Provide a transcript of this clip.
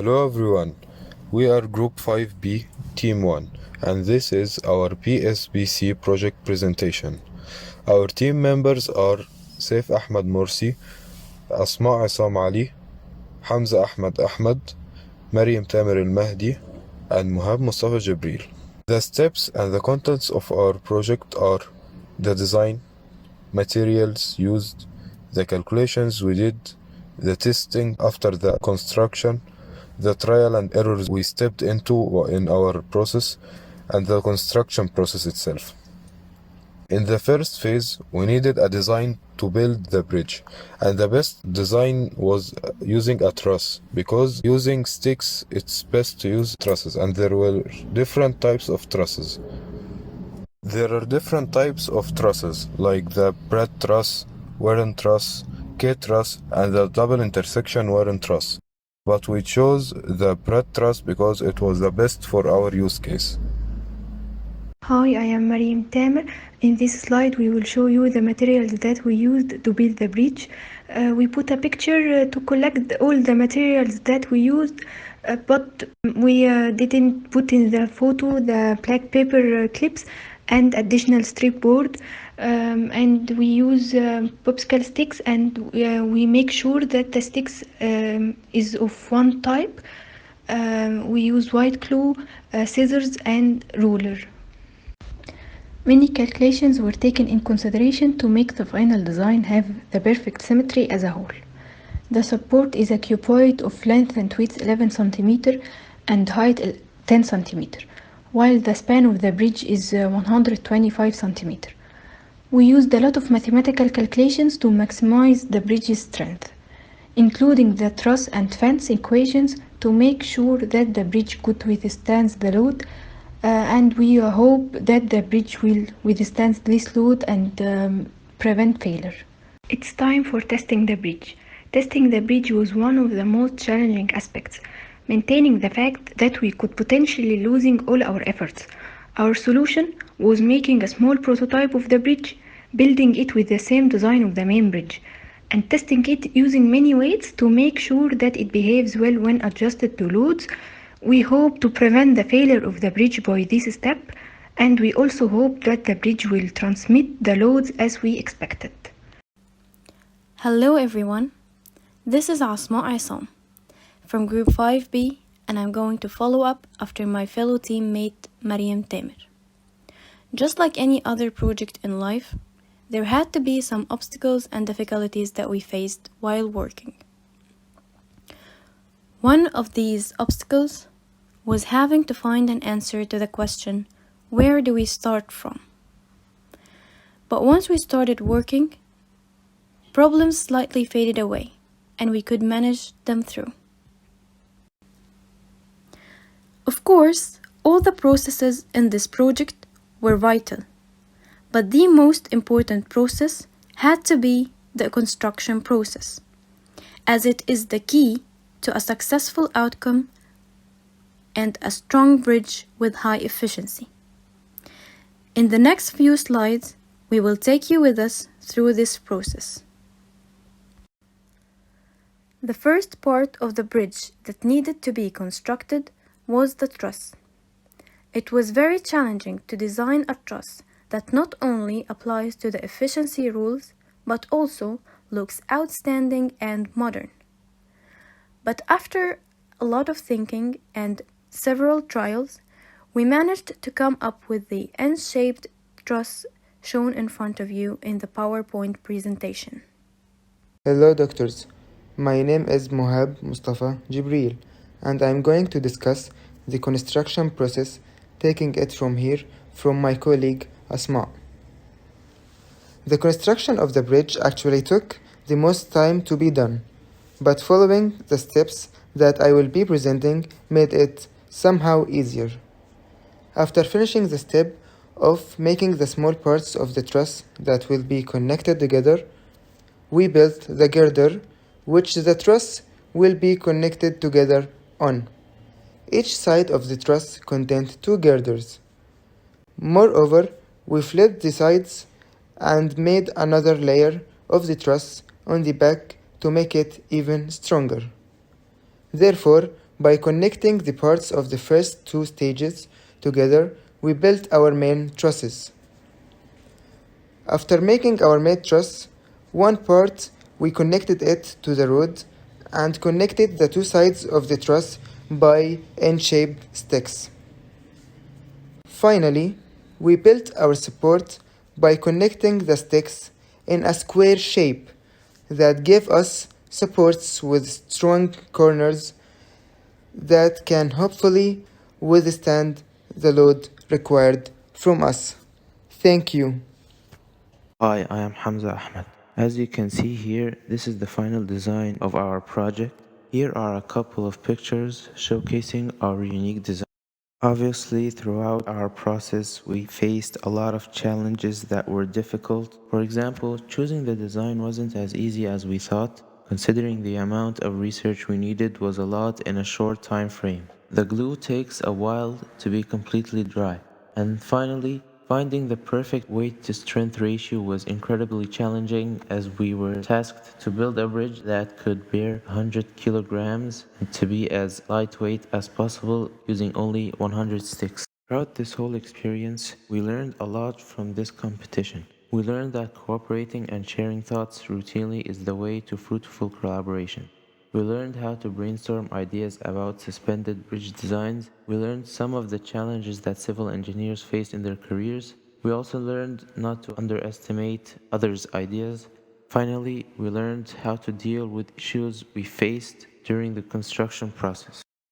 Hello everyone, we are Group 5B, Team 1, and this is our PSBC project presentation. Our team members are Saif Ahmed Morsi, Asma Isam Ali, Hamza Ahmed, Maryam Tamer Al Mahdi, and Muhab Mustafa Jibril. The steps and the contents of our project are the design, materials used, the calculations we did, the testing after the construction, the trial and errors we stepped into in our process, and the construction process itself. In the first phase, we needed a design to build the bridge, and the best design was using a truss, because using sticks it's best to use trusses, and there were different types of trusses. There are different types of trusses, like the Pratt truss, Warren truss, K-truss, and the double intersection Warren truss. But we chose the Pratt truss because it was the best for our use case. Hi, I am Maryam Tamer. In this slide, we will show you the materials that we used to build the bridge. We put a picture to collect all the materials that we used, but we didn't put in the photo the black paper clips and additional strip board. And we use popsicle sticks, and we make sure that the sticks is of one type. We use white glue, scissors, and ruler. Many calculations were taken in consideration to make the final design have the perfect symmetry as a whole. The support is a cuboid of length and width 11 cm and height 10 cm, while the span of the bridge is 125 cm. We used a lot of mathematical calculations to maximize the bridge's strength, including the truss and fence equations to make sure that the bridge could withstand the load, and we hope that the bridge will withstand this load and prevent failure. It's time for testing the bridge. Testing the bridge was one of the most challenging aspects, maintaining the fact that we could potentially losing all our efforts. Our solution was making a small prototype of the bridge, building it with the same design of the main bridge, and testing it using many weights to make sure that it behaves well when adjusted to loads. We hope to prevent the failure of the bridge by this step, and we also hope that the bridge will transmit the loads as we expected. Hello everyone, this is Asma Isam from Group 5B, and I'm going to follow up after my fellow teammate Maryam Tamer. Just like any other project in life, there had to be some obstacles and difficulties that we faced while working. One of these obstacles was having to find an answer to the question, where do we start from? But once we started working, problems slightly faded away, and we could manage them through. Of course, all the processes in this project were vital, but the most important process had to be the construction process, as it is the key to a successful outcome and a strong bridge with high efficiency. In the next few slides, we will take you with us through this process. The first part of the bridge that needed to be constructed was the truss. It was very challenging to design a truss that not only applies to the efficiency rules, but also looks outstanding and modern. But after a lot of thinking and several trials, we managed to come up with the N-shaped truss shown in front of you in the PowerPoint presentation. Hello doctors, my name is Muhab Mustafa Jibril, and I'm going to discuss the construction process, taking it from here from my colleague Asma. The construction of the bridge actually took the most time to be done, but following the steps that I will be presenting made it somehow easier. After finishing the step of making the small parts of the truss that will be connected together, we built the girder which the truss will be connected together on. Each side of the truss contained 2 girders. Moreover, we flipped the sides and made another layer of the truss on the back to make it even stronger. Therefore, By connecting the parts of the first two stages together, we built our main trusses. After making our main truss, one part we connected it to the road and connected the two sides of the truss by N-shaped sticks. Finally, we built our support by connecting the sticks in a square shape that gave us supports with strong corners that can hopefully withstand the load required from us. Thank you. Hi, I am Hamza Ahmed. As you can see here, this is the final design of our project. Here are a couple of pictures showcasing our unique design. Obviously, throughout our process, we faced a lot of challenges that were difficult. For example, choosing the design wasn't as easy as we thought, considering the amount of research we needed was a lot in a short time frame. The glue takes a while to be completely dry. And finally, finding the perfect weight to strength ratio was incredibly challenging as we were tasked to build a bridge that could bear 100 kilograms and to be as lightweight as possible using only 100 sticks. Throughout this whole experience, we learned a lot from this competition. We learned that cooperating and sharing thoughts routinely is the way to fruitful collaboration. We learned how to brainstorm ideas about suspended bridge designs. We learned some of the challenges that civil engineers face in their careers. We also learned not to underestimate others' ideas. Finally, we learned how to deal with issues we faced during the construction process.